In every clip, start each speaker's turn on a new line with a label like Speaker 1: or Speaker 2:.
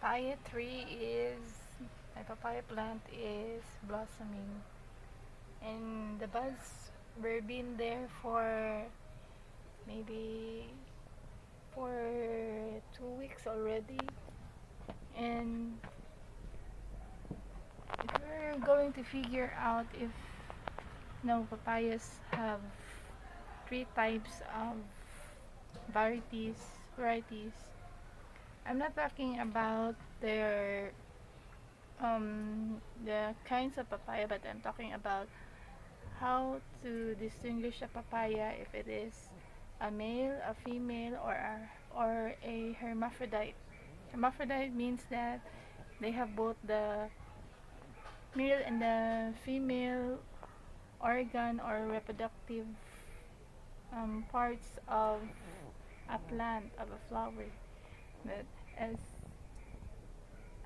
Speaker 1: papaya tree is, my papaya plant is blossoming, and the buds were been there for maybe for 2 weeks already. And if we're going to figure out if no papayas have three types of varieties, I'm not talking about their the kinds of papaya, but I'm talking about how to distinguish a papaya if it is a male, a female, or a hermaphrodite. Hermaphrodite means that they have both the male and the female organ or reproductive parts of a plant, of a flower. But as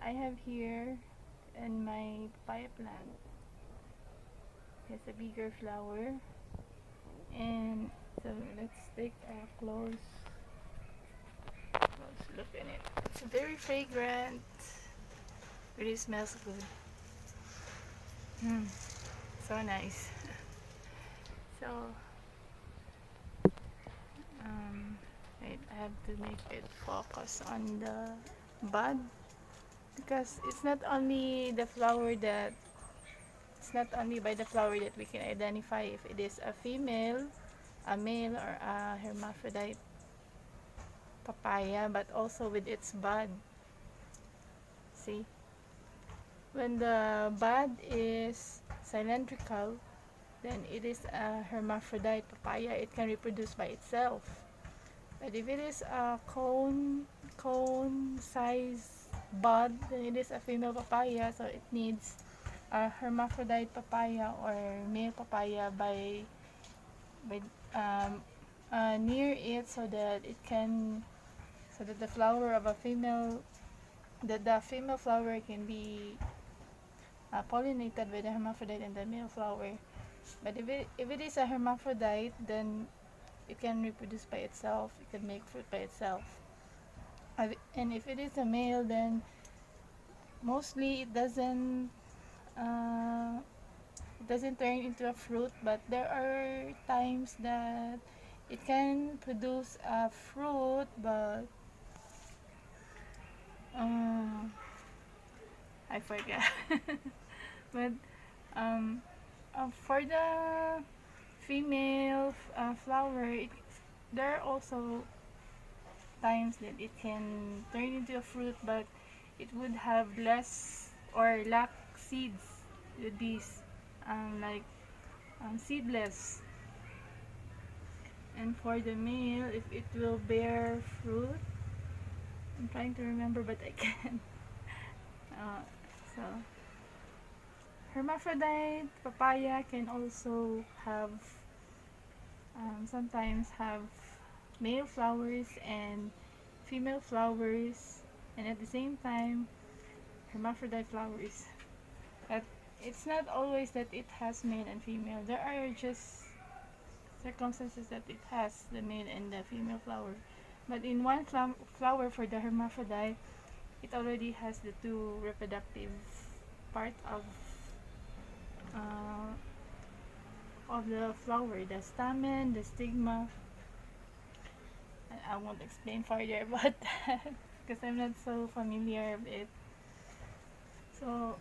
Speaker 1: I have here in my papaya plant, has a bigger flower, and so let's take a close look in it. It's very fragrant, really smells good. So nice. So wait, I have to make it focus on the bud, because it's not only by the flower that we can identify if it is a female, a male, or a hermaphrodite papaya, but also with its bud. See, when the bud is cylindrical, then it is a hermaphrodite papaya. It can reproduce by itself. But if it is a cone size bud, then it is a female papaya, so it needs a hermaphrodite papaya or male papaya by near it, so that the flower of a female, that the female flower can be pollinated by the hermaphrodite and the male flower. But if it is a hermaphrodite, then it can reproduce by itself. It can make fruit by itself. And if it is a male, then mostly it doesn't turn into a fruit, but there are times that it can produce a fruit, but I forgot. But for the female flower, there are also times that it can turn into a fruit, but it would have less or lack seeds. It would be like seedless. And for the male, if it will bear fruit, I'm trying to remember, but I can't. So hermaphrodite papaya can also have sometimes have male flowers and female flowers, and at the same time hermaphrodite flowers. But it's not always that it has male and female. There are just circumstances that it has the male and the female flower. But in one flower for the hermaphrodite, it already has the two reproductive part of the flower, the stamen, the stigma. And I won't explain further about that because I'm not so familiar with it. So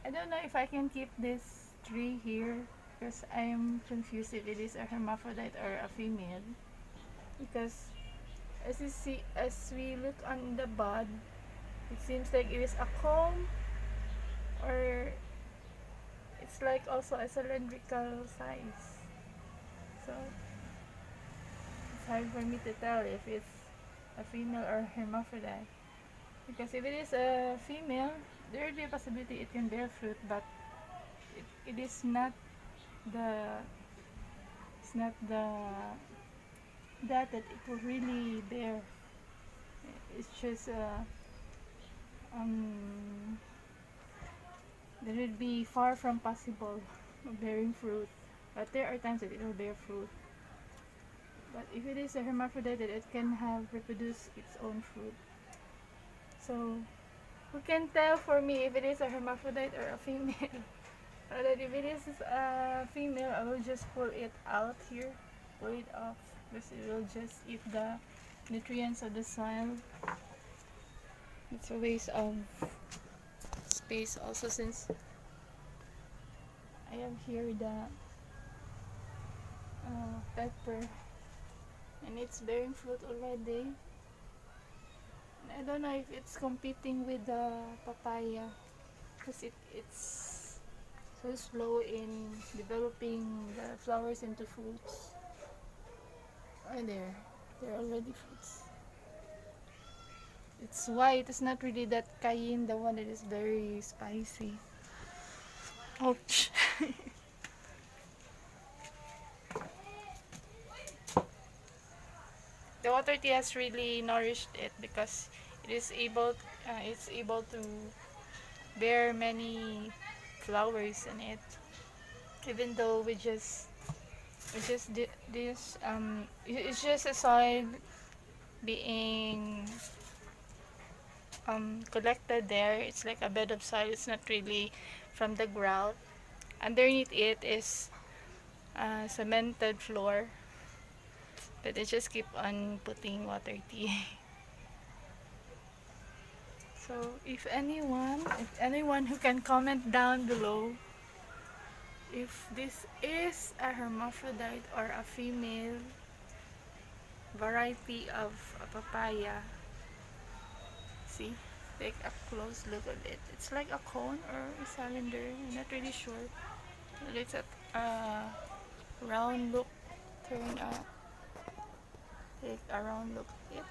Speaker 1: I don't know if I can keep this tree here because I'm confused if it is a hermaphrodite or a female. Because as you see, as we look on the bud, it seems like it is a cone, or it's like also a cylindrical size. So it's hard for me to tell if it's a female or hermaphrodite. Because if it is a female, there will be a possibility it can bear fruit, but it is not the that it will really bear. It's just that it would be far from possible of bearing fruit, but there are times that it will bear fruit. But if it is a hermaphrodite, it can have reproduced its own fruit. So who can tell for me if it is a hermaphrodite or a female? So that if it is a female, I will just pull it out here, pull it off, because it will just eat the nutrients of the soil. It's a waste of space also, since I have here the pepper and it's bearing fruit already. I don't know if it's competing with the papaya, because it's so slow in developing the flowers into fruits. Oh, they're already fruits. It's white. It's not really that cayenne, the one that is very spicy. Ouch. The water tea has really nourished it, because it's able to bear many flowers in it. Even though it's just a soil being collected there. It's like a bed of soil. It's not really from the ground. Underneath it is cemented floor, but they just keep on putting water tea. So if anyone who can comment down below if this is a hermaphrodite or a female variety of a papaya. See, take a close look at it. It's like a cone or a cylinder. I'm not really sure. It's a round look. Turn up. Take a round look at it.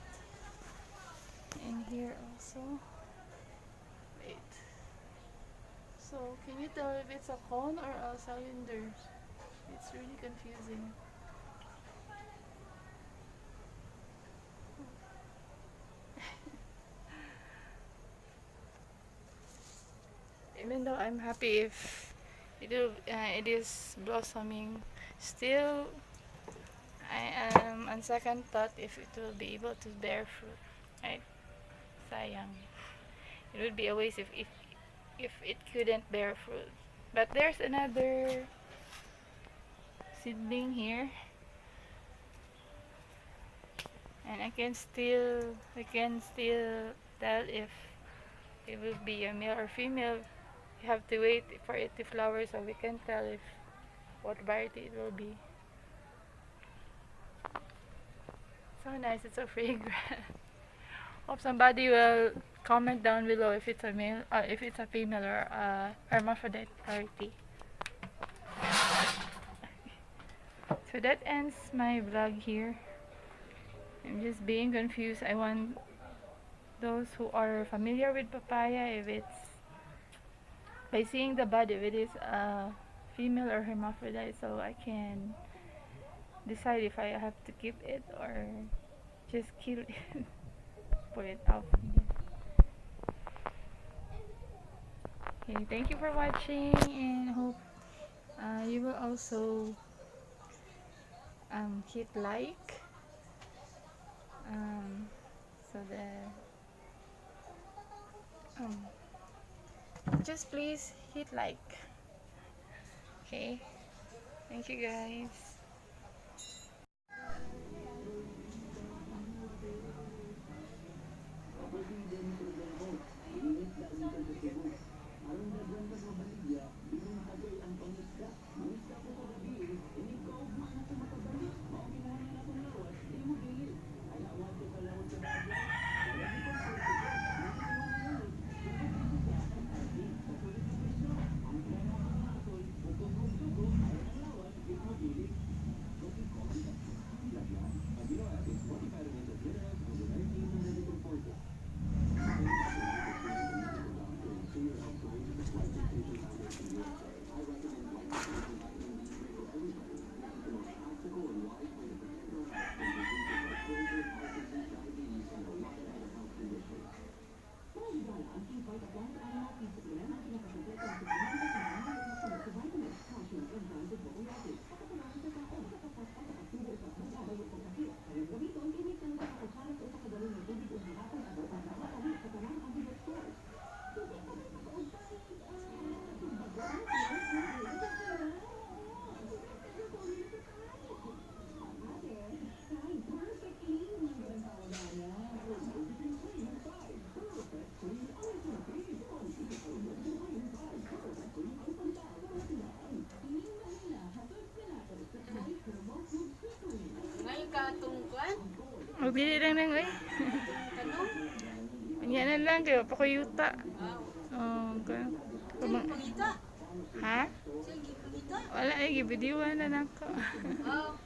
Speaker 1: And here also. Wait. So, can you tell if it's a cone or a cylinder? It's really confusing. Even though I'm happy if it is blossoming, still I am on second thought if it will be able to bear fruit. Right? Sayang. It would be a waste if it couldn't bear fruit. But there's another seedling here, and I can still tell if it will be a male or female. You have to wait for it to flower so we can tell if what variety it will be. So nice, it's so fragrant. Hope somebody will comment down below if it's a male, if it's a female or a hermaphrodite variety. So that ends my vlog here. I'm just being confused. I want those who are familiar with papaya, if it's by seeing the bud, if it is a female or hermaphrodite, so I can decide if I have to keep it or just kill it. Put it off. Okay, thank you for watching, and hope you will also hit like, so that just please hit like. Okay, thank you guys. Pabili lang nang oy.
Speaker 2: Ano?
Speaker 1: Anya na lang kayo pa ko yuta. Oh, okay.
Speaker 2: Saan pangita?
Speaker 1: Ha?
Speaker 2: Saan pangita?
Speaker 1: Wala ay gibidiwan na nako.
Speaker 2: Oh.